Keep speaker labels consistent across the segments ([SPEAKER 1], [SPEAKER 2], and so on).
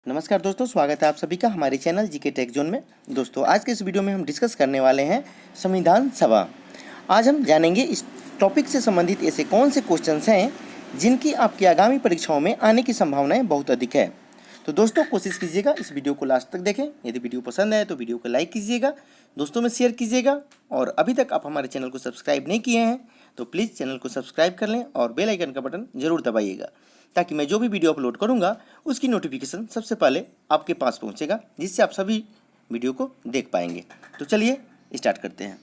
[SPEAKER 1] नमस्कार दोस्तों, स्वागत है आप सभी का हमारे चैनल जीके टेक जोन में। दोस्तों, आज के इस वीडियो में हम डिस्कस करने वाले हैं संविधान सभा। आज हम जानेंगे इस टॉपिक से संबंधित ऐसे कौन से क्वेश्चंस हैं जिनकी आपकी आगामी परीक्षाओं में आने की संभावनाएं बहुत अधिक है। तो दोस्तों, कोशिश कीजिएगा इस वीडियो को लास्ट तक देखें। यदि वीडियो पसंद आए तो वीडियो को लाइक कीजिएगा, दोस्तों में शेयर कीजिएगा, और अभी तक आप हमारे चैनल को सब्सक्राइब नहीं किए हैं तो प्लीज़ चैनल को सब्सक्राइब कर लें और बेल आइकन का बटन जरूर दबाइएगा, ताकि मैं जो भी वीडियो अपलोड करूंगा उसकी नोटिफिकेशन सबसे पहले आपके पास पहुंचेगा, जिससे आप सभी वीडियो को देख पाएंगे। तो चलिए स्टार्ट करते हैं।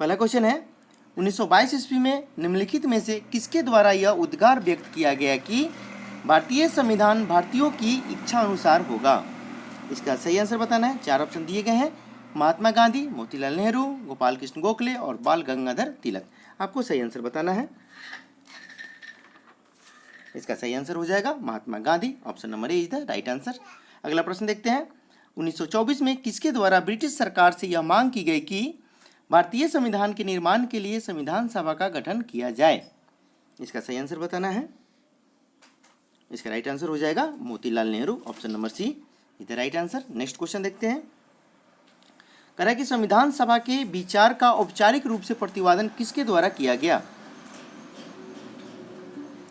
[SPEAKER 1] पहला क्वेश्चन है, 1922 ईस्वी में निम्नलिखित में से किसके द्वारा यह उद्गार व्यक्त किया गया कि भारतीय संविधान भारतीयों की इच्छा अनुसार होगा? इसका सही आंसर बताना है। 4 ऑप्शन दिए गए हैं, महात्मा गांधी, मोतीलाल नेहरू, गोपाल कृष्ण गोखले और बाल गंगाधर तिलक। आपको सही आंसर बताना है। इसका सही आंसर हो जाएगा Mahatma Gandhi. Option number A is the right answer. अगला प्रश्न देखते हैं, 1924 में किसके द्वारा ब्रिटिश सरकार से यह मांग की गई कि भारतीय संविधान के निर्माण के लिए संविधान सभा का गठन किया जाए? इसका सही आंसर बताना है। इसका राइट आंसर हो जाएगा Motilal Nehru. Option number C is the right answer. Next question देखते हैं, कह रहा है कि संविधान सभा के विचार का औपचारिक रूप से प्रतिपादन किसके द्वारा किया गया?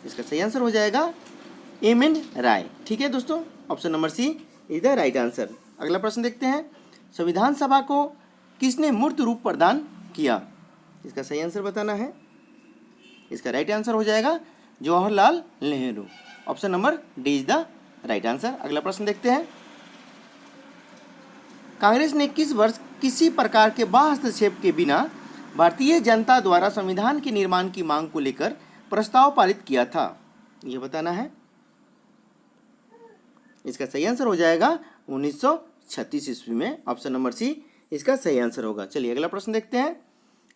[SPEAKER 1] इसका सही आंसर हो जाएगा एम.एन. राय। ठीक है दोस्तों, option number C is the right answer. अगला प्रश्न देखते हैं, संविधान सभा को किसने मूर्त रूप प्रदान किया? इसका सही आंसर बताना है। इसका राइट आंसर हो जाएगा Jawaharlal Nehru. Option number D is the right answer. अगला प्रश्न देखते हैं, कांग्रेस ने किस वर्ष किसी प्रकार के बाह्य हस्तक्षेप के बिना भारतीय जनता द्वारा संविधान के निर्माण की मांग को लेकर प्रस्ताव पारित किया था? यह बताना है। इसका सही आंसर हो जाएगा 1936 ईस्वी में। ऑप्शन नंबर सी इसका सही आंसर होगा। चलिए अगला प्रश्न देखते हैं,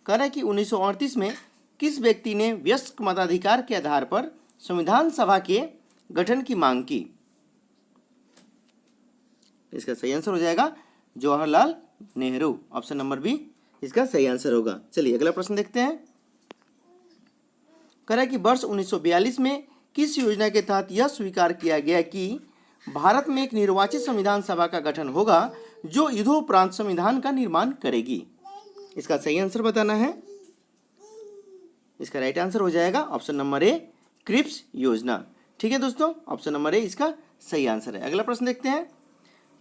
[SPEAKER 1] कह रहा है कि 1938 में किस व्यक्ति ने वयस्क मताधिकार के आधार पर संविधान सभा के गठन की मांग की? इसका सही आंसर हो जाएगा Jawaharlal Nehru. Option number B इसका सही आंसर होगा। चलिए अगला प्रश्न देखते हैं, कह रहा है कि वर्ष 1942 में किस योजना के तहत यह स्वीकार किया गया कि भारत में एक निर्वाचित संविधान सभा का गठन होगा जो युद्धोपरांत संविधान का निर्माण करेगी? इसका सही आंसर बताना है। इसका राइट आंसर हो जाएगा ऑप्शन नंबर ए क्रिप्स योजना। ठीक है दोस्तों, ऑप्शन नंबर ए इसका सही आंसर है। अगला प्रश्न देखते हैं,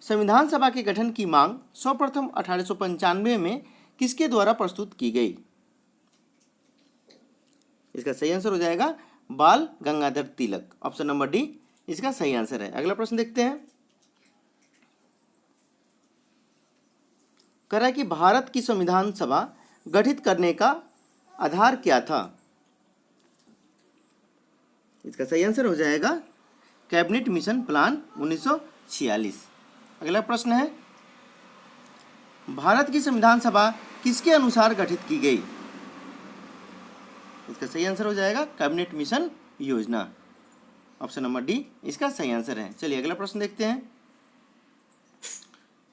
[SPEAKER 1] संविधान सभा के गठन की मांग सर्वप्रथम 1895 में किसके द्वारा प्रस्तुत की गई? इसका सही आंसर हो जाएगा बाल Gangadhar Tilak. Option number D इसका सही आंसर है। अगला प्रश्न देखते हैं, कह रहा है कि भारत की संविधान सभा गठित करने का आधार क्या था? इसका सही आंसर हो जाएगा कैबिनेट मिशन प्लान 1946। अगला प्रश्न है, भारत की संविधान सभा किसके अनुसार गठित की गई? इसका सही आंसर हो जाएगा कैबिनेट मिशन योजना। ऑप्शन नंबर डी इसका सही आंसर है। चलिए अगला प्रश्न देखते हैं,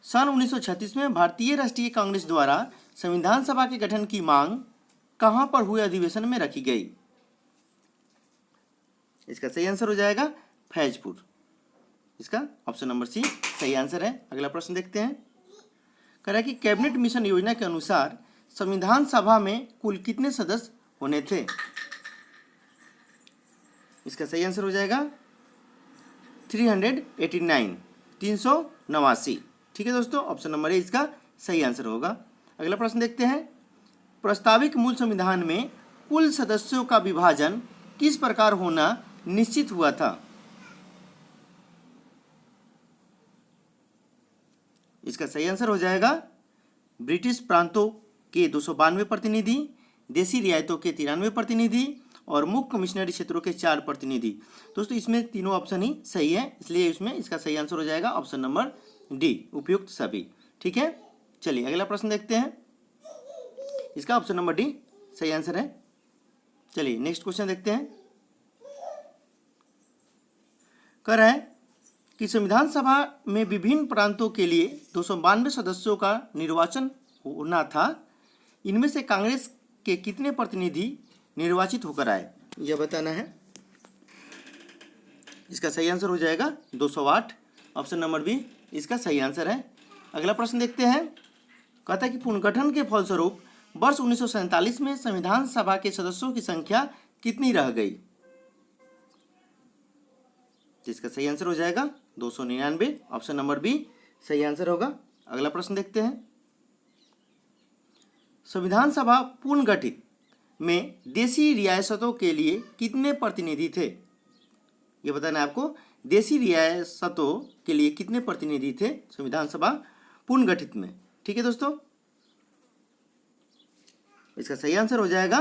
[SPEAKER 1] सन 1936 में भारतीय राष्ट्रीय कांग्रेस द्वारा संविधान सभा के गठन की मांग कहां पर हुए अधिवेशन में रखी गई? इसका सही आंसर हो जाएगा फैजपुर। इसका ऑप्शन नंबर सी सही आंसर है। अगला प्रश्न देखते हैं, कह रहा है कि कैबिनेट मिशन योजना के अनुसार संविधान सभा में कुल कितने सदस्य होने थे? इसका सही आंसर हो जाएगा 389। ठीक है दोस्तों, ऑप्शन नंबर ए इसका सही आंसर होगा। अगला प्रश्न देखते हैं, प्रस्तावित मूल संविधान में कुल सदस्यों का विभाजन किस प्रकार होना निश्चित हुआ था? इसका सही आंसर हो जाएगा ब्रिटिश प्रांतों के 292 प्रतिनिधि, देसी रियायतों के 93 प्रतिनिधि और मुख्य कमिश्नरी क्षेत्रों के 4 प्रतिनिधि। दोस्तों इसमें तीनों ऑप्शन ही सही है, इसलिए इसमें इसका सही आंसर हो जाएगा ऑप्शन नंबर डी उपयुक्त सभी। ठीक है, चलिए अगला प्रश्न देखते हैं, इसका ऑप्शन नंबर डी सही आंसर है। चलिए नेक्स्ट क्वेश्चन देखते हैं, कह रहा है कि संविधान सभा में विभिन्न प्रांतों के लिए 292 सदस्यों का निर्वाचन होना था। इनमें से कांग्रेस के कितने प्रतिनिधि निर्वाचित होकर आए, यह बताना है। इसका सही आंसर हो जाएगा 208। ऑप्शन नंबर बी इसका सही आंसर है। अगला प्रश्न देखते हैं। कहता है कि पुनर्गठन के फलस्वरूप वर्ष 1947 में संविधान सभा के सदस्यों की संख्या कितनी रह गई? इसका सही आंसर हो जाएगा 299। ऑप्शन नंबर बी सही आंसर होगा। अगला प्रश्न देखते हैं। संविधान सभा पुनर्गठित में देशी रियासतों के लिए कितने प्रतिनिधि थे? ये बताना है आपको। देशी रियासतों के लिए कितने प्रतिनिधि थे संविधान सभा पुनर्गठित में? ठीक है दोस्तों, इसका सही आंसर हो जाएगा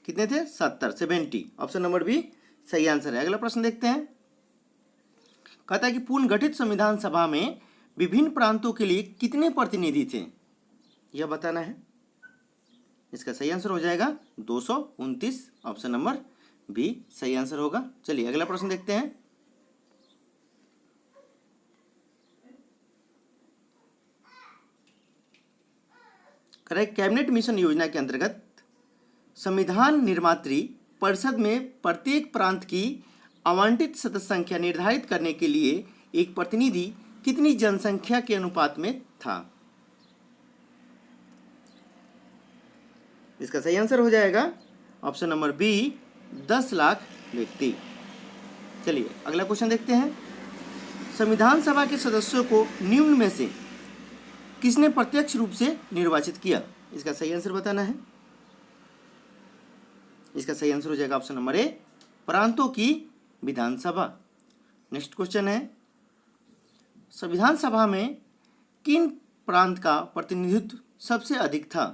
[SPEAKER 1] कितने थे? 70। ऑप्शन नंबर बी सही आंसर है। अगला प्रश्न देखते हैं। कहता है कि पुनर्गठित संविधान सभा में विभिन्न प्रांतों के लिए कितने प्रतिनिधि थे? यह बताना है। इसका सही आंसर हो जाएगा 229। ऑप्शन नंबर बी सही आंसर होगा। चलिए अगला प्रश्न देखते हैं। कैबिनेट मिशन योजना के अंतर्गत संविधान निर्मात्री परिषद में प्रत्येक प्रांत की आवंटित सदस्य संख्या निर्धारित करने के लिए एक प्रतिनिधि कितनी जनसंख्या के अनुपात में था? इसका सही आंसर हो जाएगा ऑप्शन नंबर बी 10 लाख व्यक्ति। चलिए अगला क्वेश्चन देखते हैं। संविधान सभा के सदस्यों को निम्न में से किसने प्रत्यक्ष रूप से निर्वाचित किया? इसका सही आंसर बताना है। इसका सही आंसर हो जाएगा ऑप्शन नंबर ए प्रांतों की विधानसभा। नेक्स्ट क्वेश्चन है। संविधान सभा में किन प्रांत का प्रतिनिधित्व सबसे अधिक था?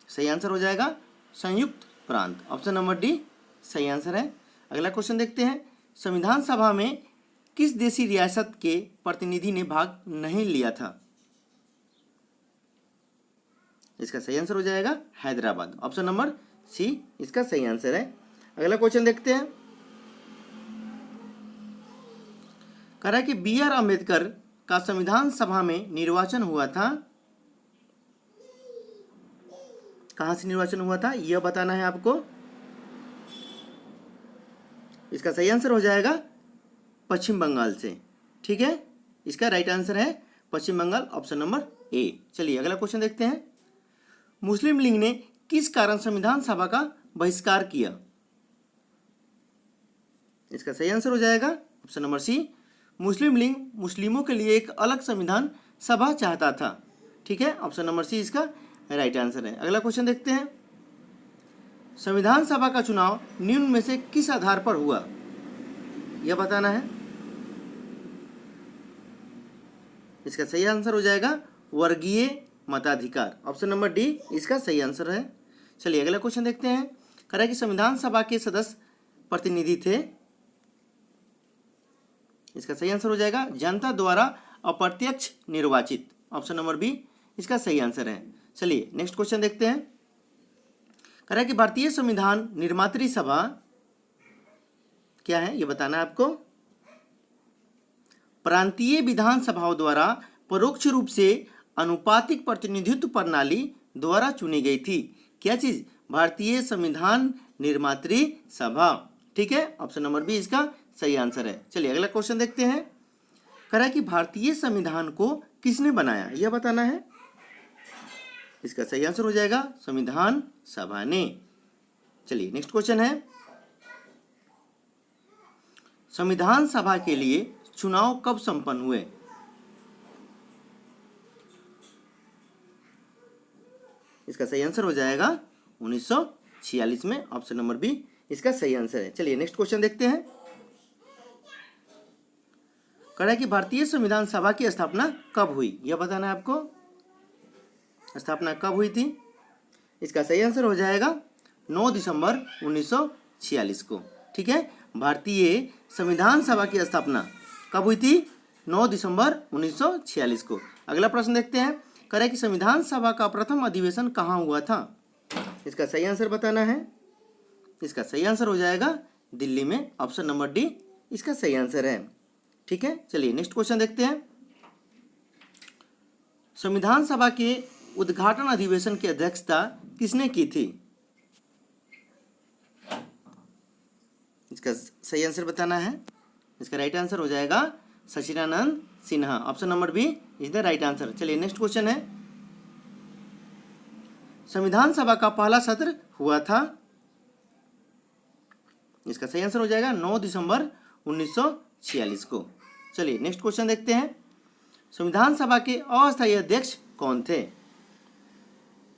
[SPEAKER 1] सही आंसर हो जाएगा संयुक्त प्रांत। ऑप्शन नंबर डी सही आंसर है। अगला क्वेश्चन देखते हैं। संविधान सभा में किस देशी रियासत के प्रतिनिधि ने भाग नहीं लिया था? इसका सही आंसर हो जाएगा हैदराबाद। ऑप्शन नंबर सी इसका सही आंसर है। अगला क्वेश्चन देखते हैं। कह रहा है कि बी आर अम्बेडकर का संविधान सभा में निर्वाचन हुआ था। कहां से निर्वाचन हुआ था यह बताना है आपको। इसका सही आंसर हो जाएगा पश्चिम बंगाल से। ठीक है, इसका राइट आंसर है Paschim Bangal. Option number A. चलिए अगला क्वेश्चन देखते हैं। मुस्लिम लीग ने किस कारण संविधान सभा का बहिष्कार किया? इसका सही आंसर हो जाएगा ऑप्शन नंबर सी मुस्लिम लीग मुस्लिमों के लिए एक अलग संविधान सभा चाहता था। ठीक है, ऑप्शन नंबर सी इसका राइट आंसर है। अगला क्वेश्चन देखते हैं। संविधान सभा का चुनाव निम्न में से किस आधार पर हुआ? यह बताना है। इसका सही आंसर हो जाएगा वर्गीय मताधिकार। ऑप्शन नंबर डी इसका सही आंसर है। चलिए अगला क्वेश्चन देखते हैं। कह रहा है कि संविधान सभा के सदस्य प्रतिनिधि थे। इसका सही आंसर हो जाएगा जनता द्वारा अप्रत्यक्ष निर्वाचित। ऑप्शन नंबर बी इसका सही आंसर है। चलिए नेक्स्ट क्वेश्चन देखते हैं। कह रहा है कि भारतीय संविधान निर्मात्री सभा क्या है यह बताना है आपको। प्रांतीय विधानसभाओं द्वारा परोक्ष रूप से अनुपातिक प्रतिनिधित्व प्रणाली द्वारा चुनी गई थी। क्या चीज? भारतीय संविधान निर्मात्री सभा। ठीक है, ऑप्शन नंबर बी इसका सही आंसर है। चलिए अगला क्वेश्चन देखते हैं। कह रहा है कि भारतीय संविधान को किसने बनाया यह बताना है। इसका सही आंसर हो जाएगा संविधान सभा ने। चलिए नेक्स्ट क्वेश्चन है। संविधान सभा के लिए चुनाव कब संपन्न हुए? इसका सही आंसर हो जाएगा 1946 में। ऑप्शन नंबर बी इसका सही आंसर है। चलिए नेक्स्ट क्वेश्चन देखते हैं। कह रहा है कि भारतीय संविधान सभा की स्थापना कब हुई यह बताना है आपको। स्थापना कब हुई थी? इसका सही आंसर हो जाएगा 9 दिसंबर 1946 को। ठीक है, भारतीय संविधान सभा की स्थापना कब हुई थी? 9 दिसंबर 1946 को। अगला प्रश्न देखते हैं। कह रहा है कि संविधान सभा का प्रथम अधिवेशन कहाँ हुआ था? इसका सही आंसर बताना है। इसका सही आंसर हो जाएगा दिल्ली में। ऑप्शन नंबर डी इसका सही आंसर है। ठीक है, चलिए नेक्स्ट क्वेश्चन देखते हैं। संविधान सभा के उद्घाटन अधिवेशन की अध्यक्षता किसने की थी? इसका सही आंसर बताना है। इसका राइट आंसर हो जाएगा Sachchidananda Sinha. Option number B is the right answer. चलिए नेक्स्ट क्वेश्चन है, संविधान सभा का पहला सत्र हुआ था। इसका सही आंसर हो जाएगा 9 दिसंबर 1946 को। चलिए नेक्स्ट क्वेश्चन देखते हैं, संविधान सभा के अस्थायी अध्यक्ष कौन थे?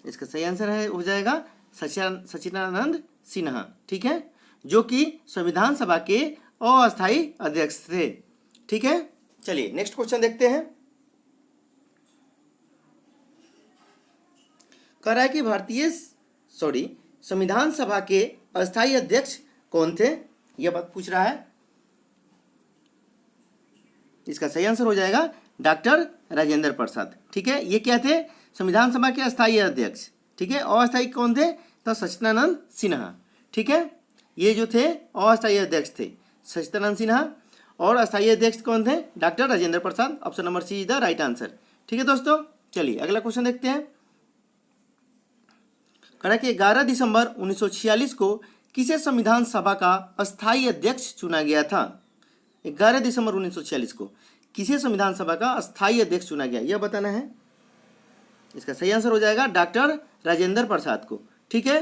[SPEAKER 1] इसका सही आंसर है हो जाएगा सचिदानंद सिन्हा, ठीक है, जो कि संविधान सभा के अस्थायी अध्यक्ष थे, ठीक है। चलिए नेक्स्ट क्वेश्चन देखते हैं, कह रहा है कि संविधान सभा के अस्थायी अध्यक्ष कौन थे, यह बात पूछ रहा है। इसका सही आंसर हो जाएगा डॉक्टर राजेंद्र प्रसाद, ठीक है। ये क्या थे? संविधान सभा के अस्थायी अध्यक्ष, ठीक है। अस्थायी कौन थे? तो सचिदानंद सिन्हा, ठीक है। ये जो थे अस्थायी अध्यक्ष थे सचिदानंद सिन्हा, और अस्थायी अध्यक्ष कौन थे? Doctor Rajendra Prasad. Option number C is the right answer, ठीक है दोस्तों। चलिए अगला क्वेश्चन देखते हैं, कहा कि 11 दिसंबर 1946 को किसे संविधान सभा का अस्थायी अध्यक्ष चुना गया था? 11 दिसंबर 1946 को किसे संविधान सभा का अस्थायी अध्यक्ष चुना गया, यह बताना है। इसका सही आंसर हो जाएगा डॉक्टर राजेंद्र प्रसाद को, ठीक है।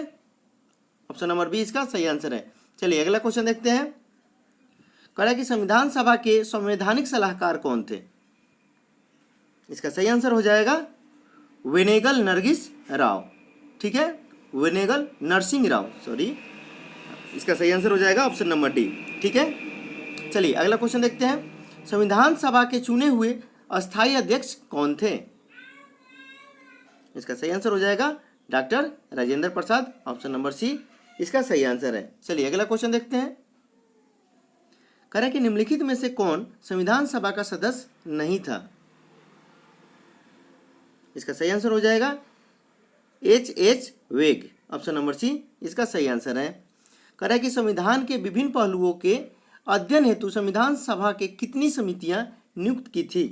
[SPEAKER 1] ऑप्शन नंबर बी इसका सही आंसर है। चलिए अगला क्वेश्चन देखते हैं, कहा कि संविधान सभा के संवैधानिक सलाहकार कौन थे? इसका सही आंसर हो जाएगा वेनेगल नरगिस राव, ठीक है, वेनेगल नरसिंह राव, सॉरी। इसका सही आंसर हो जाएगा ऑप्शन नंबर डी, ठीक है। चलिए अगला क्वेश्चन देखते हैं, संविधान सभा के चुने हुए अस्थायी अध्यक्ष कौन थे? इसका सही आंसर हो जाएगा doctor Rajendra Prasad. Option number C इसका सही आंसर है। चलिए अगला क्वेश्चन देखते हैं, कह रहे कि निम्नलिखित में से कौन संविधान सभा का सदस्य नहीं था? इसका सही आंसर हो जाएगा H.H. वेग। ऑप्शन नंबर सी इसका सही आंसर है। कह रहा है कि संविधान के विभिन्न पहलुओं के अध्ययन हेतु संविधान सभा के कितनी समितियां नियुक्त की थी?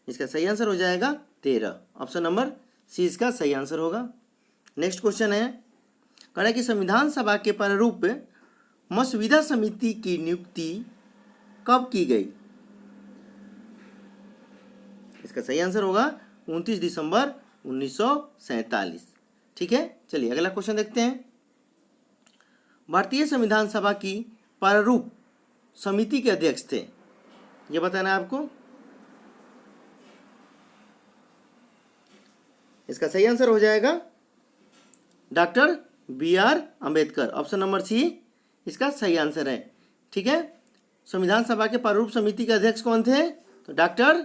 [SPEAKER 1] इसका सही आंसर हो जाएगा 13। ऑप्शन नंबर सी इसका सही आंसर होगा। नेक्स्ट क्वेश्चन है, कह रहा है कि संविधान सभा के प्रारूप मसविदा समिति की नियुक्ति कब की गई? इसका सही आंसर होगा 29 दिसंबर 1947, ठीक है। चलिए अगला क्वेश्चन देखते हैं, भारतीय संविधान सभा की प्रारूप समिति के अध्यक्ष थे, यह बताना है आपको। इसका सही आंसर हो जाएगा doctor B.R. Ambedkar. Option number C इसका सही आंसर है, ठीक है। संविधान सभा के प्रारूप समिति के अध्यक्ष कौन थे? तो doctor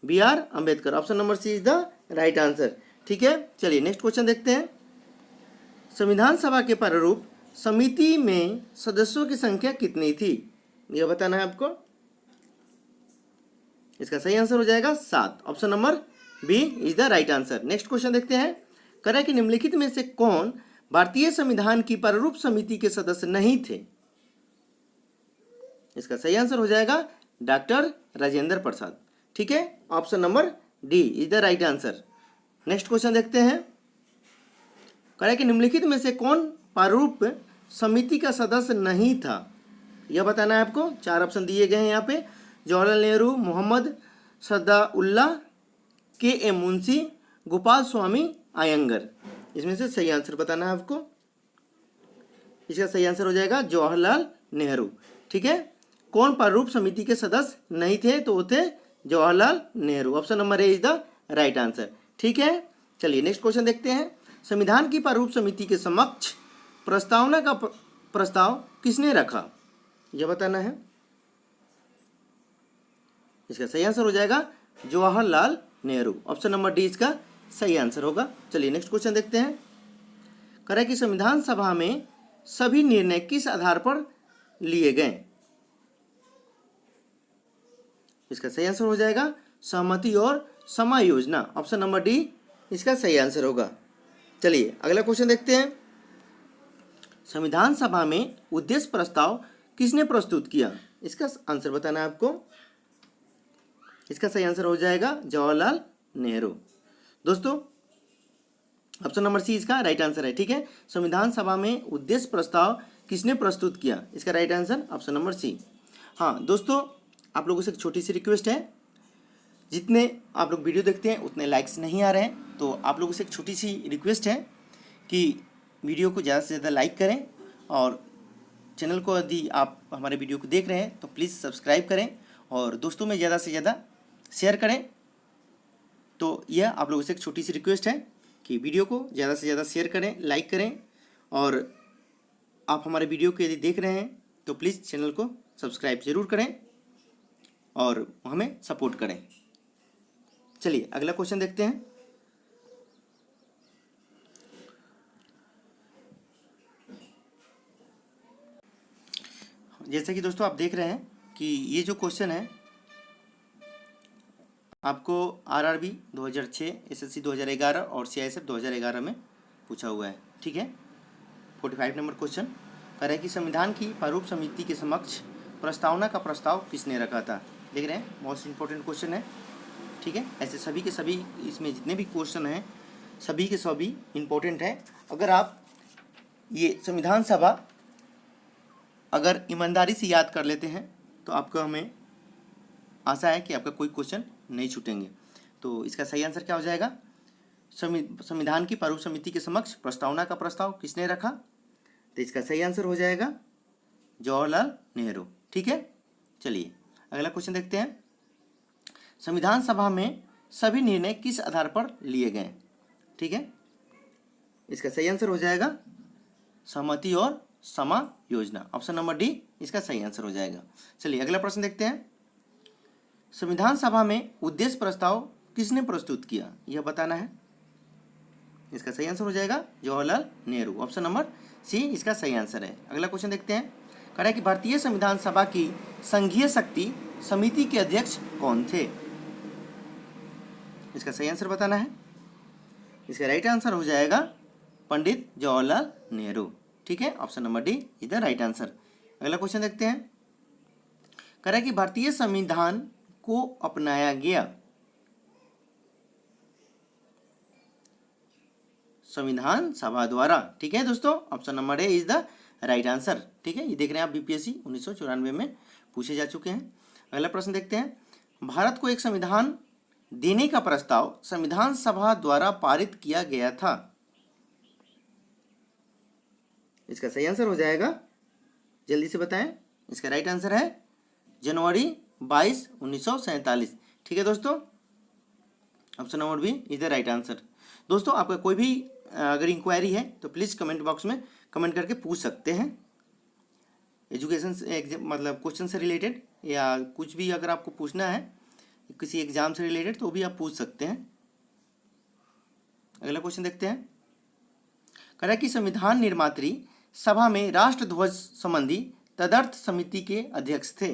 [SPEAKER 1] B.R. Ambedkar. Option number C is the right answer, ठीक है। चलिए नेक्स्ट क्वेश्चन देखते हैं, संविधान सभा के प्रारूप समिति में सदस्यों की संख्या कितनी थी, यह बताना है आपको। इसका सही आंसर हो जाएगा 7। Option number B is the right answer. Next question देखते हैं, कह रहा है कि निम्नलिखित में से कौन भारतीय संविधान की प्रारूप समिति के सदस्य नहीं थे? इसका सही आंसर हो जाएगा डॉक्टर राजेंद्र प्रसाद, ठीक है। Option number D is the right answer. Next question देखते हैं, कह रहा है कि निम्नलिखित में से कौन प्रारूप समिति का सदस्य नहीं था, यह बताना है आपको। 4 ऑप्शन दिए गए हैं यहाँ पे, जवाहरलाल नेहरू, मोहम्मद सदाउल्लाह, K.M. मुंशी, गोपाल स्वामी अयंगर। इसमें से सही आंसर बताना है आपको। इसका सही आंसर हो जाएगा जवाहरलाल नेहरू, ठीक है। कौन प्रारूप समिति के सदस्य नहीं थे? तो वो थे Jawaharlal Nehru. Option number A is the right answer, ठीक है। चलिए नेक्स्ट क्वेश्चन देखते हैं, संविधान की प्रारूप समिति के समक्ष प्रस्तावना का प्रस्ताव किसने रखा, यह बताना है। इसका सही आंसर हो जाएगा Jawaharlal Nehru. Option number D इसका सही आंसर होगा। चलिए नेक्स्ट क्वेश्चन देखते हैं, कह रहा है कि संविधान सभा में सभी निर्णय किस आधार पर लिए गए? इसका सही आंसर हो जाएगा सहमति और समायोजना। ऑप्शन नंबर डी इसका सही आंसर होगा। चलिए अगला क्वेश्चन देखते हैं, संविधान सभा में उद्देश्य प्रस्ताव किसने प्रस्तुत किया? इसका आंसर बताना है आपको। इसका सही आंसर हो जाएगा जवाहरलाल नेहरू। दोस्तों ऑप्शन नंबर सी इसका राइट आंसर है, ठीक है। संविधान सभा में उद्देश्य प्रस्ताव किसने प्रस्तुत किया? इसका right answer option number C. हाँ दोस्तों, आप लोगों से एक छोटी सी रिक्वेस्ट है, जितने आप लोग वीडियो देखते हैं उतने लाइक्स नहीं आ रहे हैं, तो आप लोगों से एक छोटी सी रिक्वेस्ट है कि वीडियो को ज़्यादा से ज़्यादा लाइक करें, और चैनल को यदि आप हमारे वीडियो को देख रहे हैं तो प्लीज़ सब्सक्राइब करें, और दोस्तों में ज़्यादा से ज़्यादा शेयर करें। तो यह आप लोगों से एक छोटी सी रिक्वेस्ट है कि वीडियो को ज़्यादा से ज़्यादा शेयर करें, लाइक करें, और आप हमारे वीडियो को यदि देख रहे हैं तो प्लीज़ चैनल को सब्सक्राइब ज़रूर करें और हमें सपोर्ट करें। चलिए अगला क्वेश्चन देखते हैं। जैसा कि दोस्तों आप देख रहे हैं कि ये जो क्वेश्चन है आपको आरआरबी 2006, एसएससी 2011 और सीआईएसएफ 2011 में पूछा हुआ है। ठीक है, 45 नंबर क्वेश्चन कह रहा है कि संविधान की प्रारूप समिति के समक्ष प्रस्तावना का प्रस्ताव किसने रखा था। देख रहे हैं, मोस्ट इंपॉर्टेंट क्वेश्चन है। ठीक है, ऐसे सभी के सभी इसमें जितने भी क्वेश्चन हैं सभी के सभी इंपॉर्टेंट है। अगर आप ये संविधान सभा अगर ईमानदारी से याद कर लेते हैं तो आपको हमें आशा है कि आपका कोई क्वेश्चन नहीं छूटेंगे। तो इसका सही आंसर क्या हो जाएगा? संविधान की प्रारूप समिति के समक्ष प्रस्तावना का प्रस्ताव किसने रखा? तो इसका सही आंसर हो जाएगा जवाहरलाल नेहरू। ठीक है, चलिए अगला क्वेश्चन देखते हैं। संविधान सभा में सभी निर्णय किस आधार पर लिए गए? ठीक है, इसका सही आंसर हो जाएगा सहमति और समायोजना। ऑप्शन नंबर डी इसका सही आंसर हो जाएगा। चलिए अगला प्रश्न देखते हैं। संविधान सभा में उद्देश्य प्रस्ताव किसने प्रस्तुत किया, यह बताना है। इसका सही आंसर हो जाएगा Jawaharlal Nehru. Option number C इसका सही आंसर है। अगला क्वेश्चन देखते हैं। कह रहा है कि भारतीय संविधान सभा की संघीय शक्ति समिति के अध्यक्ष कौन थे? इसका सही आंसर बताना है। इसका राइट आंसर हो जाएगा पंडित जवाहरलाल नेहरू। ठीक है, option number D is the right answer. अगला क्वेश्चन देखते हैं। कह रहा है कि भारतीय संविधान को अपनाया गया संविधान सभा द्वारा। ठीक है दोस्तों, option number A is the right answer. ठीक है, ये देख रहे हैं आप बीपीएससी 1994 में पूछे जा चुके हैं। अगला प्रश्न देखते हैं। भारत को एक संविधान देने का प्रस्ताव संविधान सभा द्वारा पारित किया गया था। इसका सही आंसर हो जाएगा, जल्दी से बताएं। इसका राइट आंसर है जनवरी 22, 1947। ठीक है दोस्तों, option number B is the right answer. दोस्तों आपका कोई भी अगर इंक्वायरी है तो प्लीज़ कमेंट बॉक्स में कमेंट करके पूछ सकते हैं। एजुकेशन से मतलब क्वेश्चन से रिलेटेड या कुछ भी अगर आपको पूछना है किसी एग्जाम से रिलेटेड तो भी आप पूछ सकते हैं। अगला क्वेश्चन देखते हैं। कह रहा है कि संविधान निर्मात्री सभा में राष्ट्रध्वज संबंधी तदर्थ समिति के अध्यक्ष थे।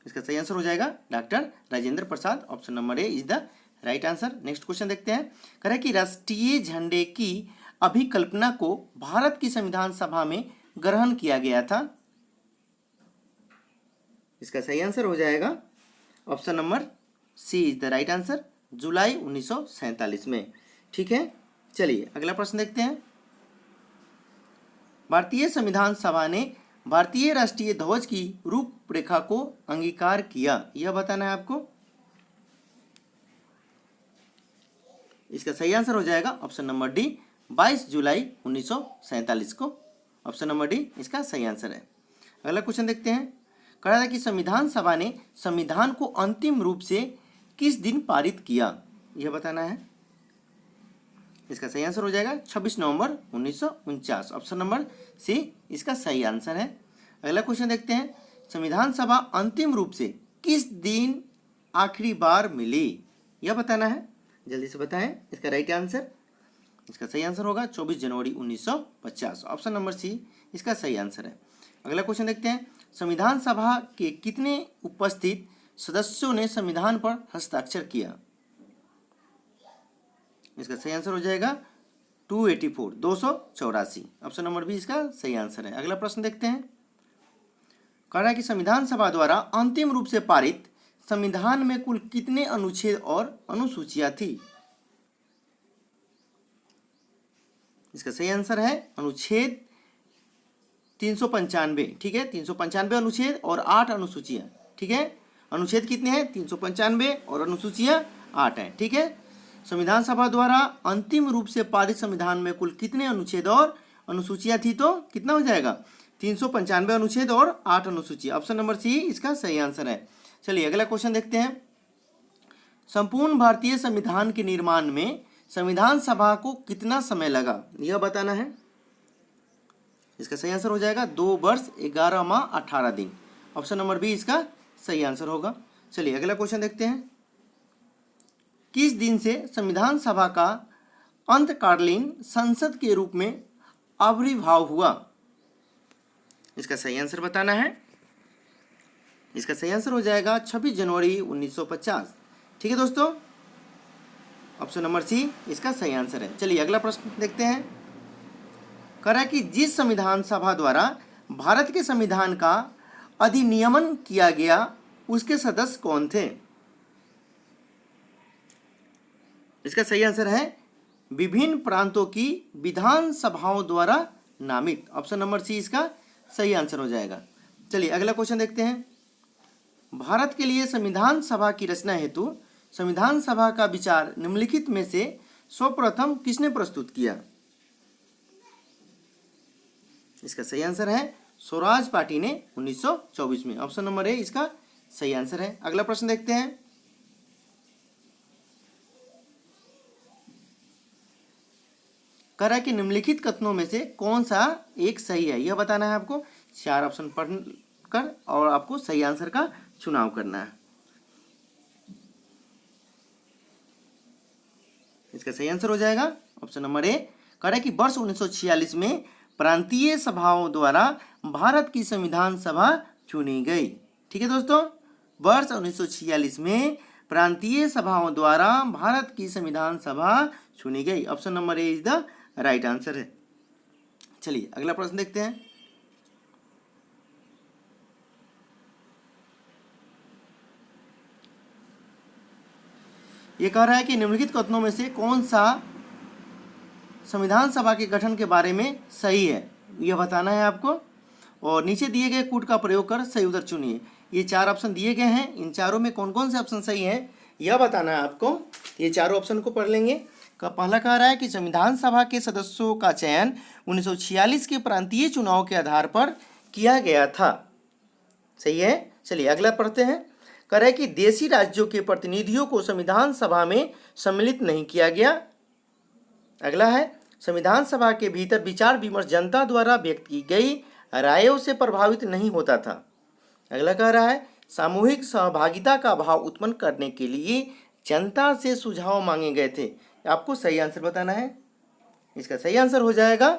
[SPEAKER 1] इसका सही आंसर हो जाएगा doctor Rajendra Prasad. Option number A is the right answer. Next question देखते हैं। कह रहा है कि राष्ट्रीय झंडे की अभिकल्पना को भारत की संविधान सभा में ग्रहण किया गया था। इसका सही आंसर हो जाएगा option number C is the right answer, जुलाई 1947 में। ठीक है, चलिए अगला प्रश्न देखते हैं। भारतीय संविधान सभा ने भारतीय राष्ट्रीय ध्वज की रूपरेखा को अंगीकार किया, यह बताना है आपको। इसका सही आंसर हो जाएगा ऑप्शन नंबर डी 22 जुलाई 1947 को। ऑप्शन नंबर डी इसका सही आंसर है। अगला क्वेश्चन देखते हैं। कह रहा था कि संविधान सभा ने संविधान को अंतिम रूप से किस दिन पारित किया, यह बताना है। इसका सही आंसर हो जाएगा 26 नवंबर 1949। ऑप्शन नंबर सी इसका सही आंसर है। अगला क्वेश्चन देखते हैं। संविधान सभा अंतिम रूप से किस दिन आखिरी बार मिली, यह बताना है। जल्दी से बताएं इसका राइट आंसर। इसका सही आंसर होगा 24 जनवरी 1950। ऑप्शन नंबर सी इसका सही आंसर है। अगला क्वेश्चन देखते हैं। संविधान सभा के कितने उपस्थित सदस्यों ने संविधान पर हस्ताक्षर किया? इसका सही आंसर हो जाएगा 284, 284। ऑप्शन नंबर बी इसका सही आंसर है। अगला प्रश्न देखते हैं। कह रहा है कि संविधान सभा द्वारा अंतिम रूप से पारित संविधान में कुल कितने अनुच्छेद और अनुसूचियां थी? इसका सही आंसर है अनुच्छेद 395। ठीक है, 395 अनुच्छेद और 8 अनुसूचियाँ। ठीक है, अनुच्छेद कितने हैं? 395 और अनुसूचियाँ 8 हैं। ठीक है, संविधान सभा द्वारा अंतिम रूप से पारित संविधान में कुल कितने अनुच्छेद और अनुसूचियाँ थी? तो कितना हो जाएगा? 395 अनुच्छेद और 8 अनुसूचियाँ। ऑप्शन नंबर सी इसका सही आंसर है। चलिए अगला क्वेश्चन देखते हैं। संपूर्ण भारतीय संविधान के निर्माण में संविधान सभा को कितना समय लगा, यह बताना है। इसका सही आंसर हो जाएगा 2 वर्ष 11 माह 18 दिन। ऑप्शन नंबर बी इसका सही आंसर होगा। चलिए अगला क्वेश्चन देखते हैं। किस दिन से संविधान सभा का अंतकालीन संसद के रूप में आविर्भाव हुआ? इसका सही आंसर बताना है। इसका सही आंसर हो जाएगा 26 जनवरी 1950। ठीक है दोस्तों, ऑप्शन नंबर सी इसका सही आंसर है। चलिए अगला प्रश्न देखते हैं। कह रहा है कि जिस संविधान सभा द्वारा भारत के संविधान का अधिनियमन किया गया उसके सदस्य कौन थे? इसका सही आंसर है विभिन्न प्रांतों की विधान सभाओं द्वारा नामित। ऑप्शन नंबर सी इसका सही आंसर हो जाएगा। चलिए अगला क्वेश्चन देखते हैं। भारत के लिए संविधान सभा की रचना हेतु संविधान सभा का विचार निम्नलिखित में से सर्वप्रथम किसने प्रस्तुत किया? इसका सही आंसर है स्वराज पार्टी ने 1924 में। ऑप्शन नंबर ए इसका सही आंसर है। अगला प्रश्न देखते हैं। कह रहा है कि निम्नलिखित कथनों में से कौन सा एक सही है, यह बताना है आपको। 4 ऑप्शन पढ़कर और आपको सही आंसर का चुनाव करना है। इसका सही आंसर हो जाएगा ऑप्शन नंबर ए। कह रहा है कि वर्ष 1946 में प्रांतीय सभाओं द्वारा भारत की संविधान सभा चुनी गई। ठीक है दोस्तों, वर्ष 1946 में प्रांतीय सभाओं द्वारा भारत की संविधान सभा चुनी गई। Option number A is the right answer है। चलिए अगला प्रश्न देखते हैं। ये कह रहा है कि निम्नलिखित कथनों में से कौन सा संविधान सभा के गठन के बारे में सही है, यह बताना है आपको। और नीचे दिए गए कूट का प्रयोग कर सही उत्तर चुनिए। ये 4 ऑप्शन दिए गए हैं, इन चारों में कौन कौन से ऑप्शन सही है यह बताना है आपको। ये चारों ऑप्शन को पढ़ लेंगे। पहला कह रहा है कि संविधान सभा के सदस्यों का चयन 1946 के प्रांतीय चुनाव के आधार पर किया गया था। सही है। चलिए अगला पढ़ते हैं। कह रहा है कि देशी राज्यों के प्रतिनिधियों को संविधान सभा में सम्मिलित नहीं किया गया। अगला है संविधान सभा के भीतर विचार विमर्श जनता द्वारा व्यक्त की गई रायों से प्रभावित नहीं होता था। अगला कह रहा है सामूहिक सहभागिता का भाव उत्पन्न करने के लिए जनता से सुझाव मांगे गए थे। आपको सही आंसर बताना है। इसका सही आंसर हो जाएगा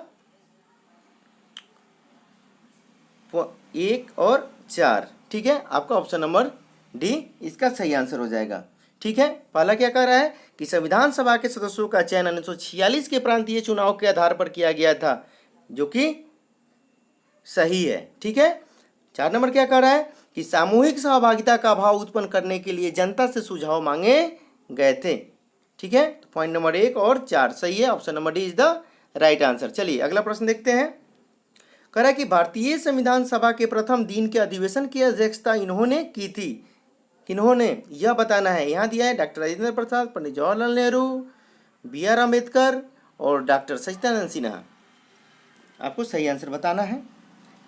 [SPEAKER 1] 1 और 4। ठीक है, आपका ऑप्शन नंबर डी इसका सही आंसर हो जाएगा। ठीक है, पहला क्या कह रहा है कि संविधान सभा के सदस्यों का चयन 1946 के प्रांतीय चुनाव के आधार पर किया गया था, जो कि सही है। ठीक है, 4 नंबर क्या कह रहा है कि सामूहिक सहभागिता का भाव उत्पन्न करने के लिए जनता से सुझाव मांगे गए थे। ठीक है, तो पॉइंट नंबर 1 और 4 सही है। Option number D is the right answer. चलिए अगला प्रश्न देखते हैं। कह रहा है कि भारतीय संविधान सभा के प्रथम दिन के अधिवेशन की अध्यक्षता इन्होंने की थी। किन्होंने, यह बताना है। यहाँ दिया है डॉक्टर राजेंद्र प्रसाद, पंडित जवाहरलाल नेहरू, BR अम्बेडकर और डॉक्टर सच्चिदानंद सिन्हा। आपको सही आंसर बताना है।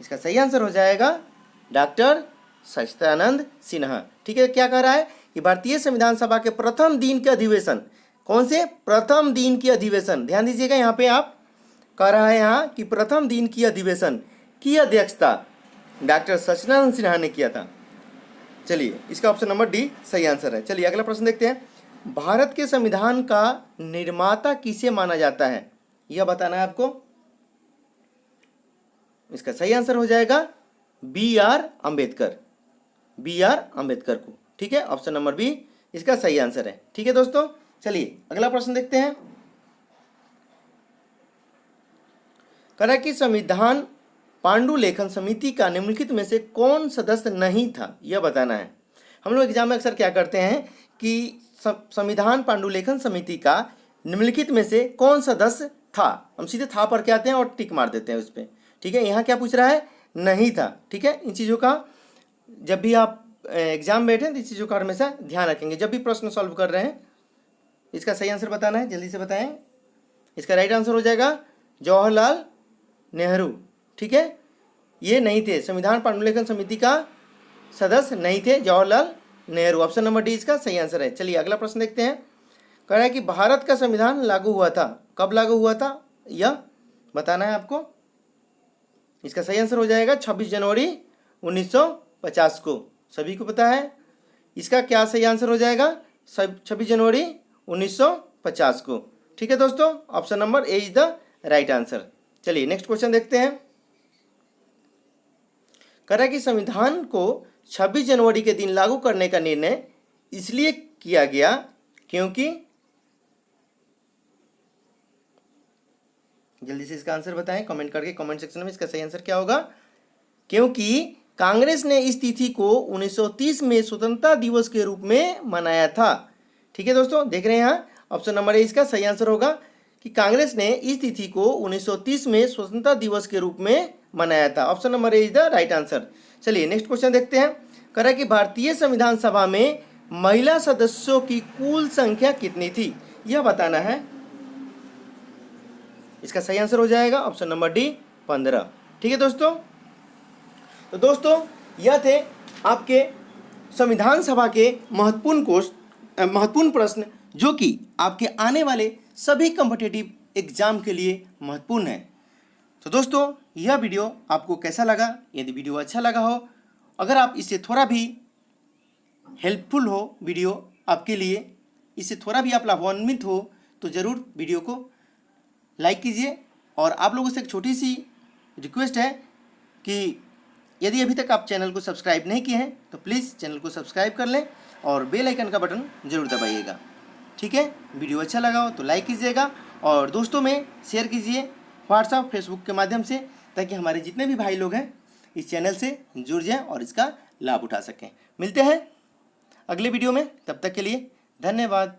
[SPEAKER 1] इसका सही आंसर हो जाएगा डॉक्टर सच्चिदानंद सिन्हा। ठीक है, क्या कह रहा है कि भारतीय संविधान सभा के प्रथम दिन के अधिवेशन, कौन से प्रथम दिन की अधिवेशन, ध्यान दीजिएगा यहाँ पे आप, कह रहा है यहाँ कि प्रथम दिन की अधिवेशन की अध्यक्षता डॉक्टर सच्चिदानंद सिन्हा ने किया था। चलिए इसका ऑप्शन नंबर डी सही आंसर है। चलिए अगला प्रश्न देखते हैं। भारत के संविधान का निर्माता किसे माना जाता है, यह बताना है आपको। इसका सही आंसर हो जाएगा BR अम्बेडकर, BR अम्बेडकर को। ठीक है, ऑप्शन नंबर बी इसका सही आंसर है। ठीक है दोस्तों, चलिए अगला प्रश्न देखते हैं। कह रहा है कि संविधान पांडुलेखन समिति का निम्नलिखित में से कौन सदस्य नहीं था, यह बताना है। हम लोग एग्जाम में अक्सर क्या करते हैं कि संविधान पांडुलेखन समिति का निम्नलिखित में से कौन सदस्य था, हम सीधे था पर के आते हैं और टिक मार देते हैं उस पर। ठीक है, यहाँ क्या पूछ रहा है, नहीं था। ठीक है, इन चीज़ों का जब भी आप एग्जाम बैठे तो इस चीज़ों का हमेशा ध्यान रखेंगे जब भी प्रश्न सॉल्व कर रहे हैं। इसका सही आंसर बताना है, जल्दी से बताएं। इसका राइट आंसर हो जाएगा जवाहरलाल नेहरू। ठीक है, ये नहीं थे, संविधान पुनर्लेखन समिति का सदस्य नहीं थे Jawaharlal Nehru. Option number D इसका सही आंसर है। चलिए अगला प्रश्न देखते हैं। कह रहा है कि भारत का संविधान लागू हुआ था, कब लागू हुआ था यह बताना है आपको। इसका सही आंसर हो जाएगा 26 जनवरी 1950 को, सभी को पता है। इसका क्या सही आंसर हो जाएगा, 26 जनवरी 1950 को। ठीक है दोस्तों, option number A is the right answer. चलिए नेक्स्ट क्वेश्चन देखते हैं। कह रहा है कि संविधान को 26 जनवरी के दिन लागू करने का निर्णय इसलिए किया गया क्योंकि, जल्दी से इसका आंसर बताएं कमेंट करके, कमेंट सेक्शन में इसका सही आंसर क्या होगा। क्योंकि कांग्रेस ने इस तिथि को 1930 में स्वतंत्रता दिवस के रूप में मनाया था। ठीक है दोस्तों, देख रहे हैं यहाँ ऑप्शन नंबर ए इसका सही आंसर होगा कि कांग्रेस ने इस तिथि को 1930 में स्वतंत्रता दिवस के रूप में मनाया था। Option number A is the right answer. चलिए नेक्स्ट क्वेश्चन देखते हैं। कह रहा है कि भारतीय संविधान सभा में महिला सदस्यों की कुल संख्या कितनी थी, यह बताना है। इसका सही आंसर हो जाएगा ऑप्शन नंबर डी 15। ठीक है दोस्तों, तो दोस्तों यह थे आपके संविधान सभा के महत्वपूर्ण प्रश्न जो कि आपके आने वाले सभी कॉम्पिटिटिव एग्जाम के लिए महत्वपूर्ण है। तो दोस्तों यह वीडियो आपको कैसा लगा, यदि वीडियो अच्छा लगा हो, अगर आप इससे थोड़ा भी हेल्पफुल हो वीडियो आपके लिए, इससे थोड़ा भी आप लाभान्वित हो, तो ज़रूर वीडियो को लाइक कीजिए। और आप लोगों से एक छोटी सी रिक्वेस्ट है कि यदि अभी तक आप चैनल को सब्सक्राइब नहीं किए हैं तो प्लीज़ चैनल को सब्सक्राइब कर लें और बेल आइकन का बटन ज़रूर दबाइएगा। ठीक है, वीडियो अच्छा लगा हो तो लाइक कीजिएगा और दोस्तों में शेयर कीजिए व्हाट्सएप फेसबुक के माध्यम से, ताकि हमारे जितने भी भाई लोग हैं इस चैनल से जुड़ जाएं और इसका लाभ उठा सकें। मिलते हैं अगले वीडियो में, तब तक के लिए धन्यवाद।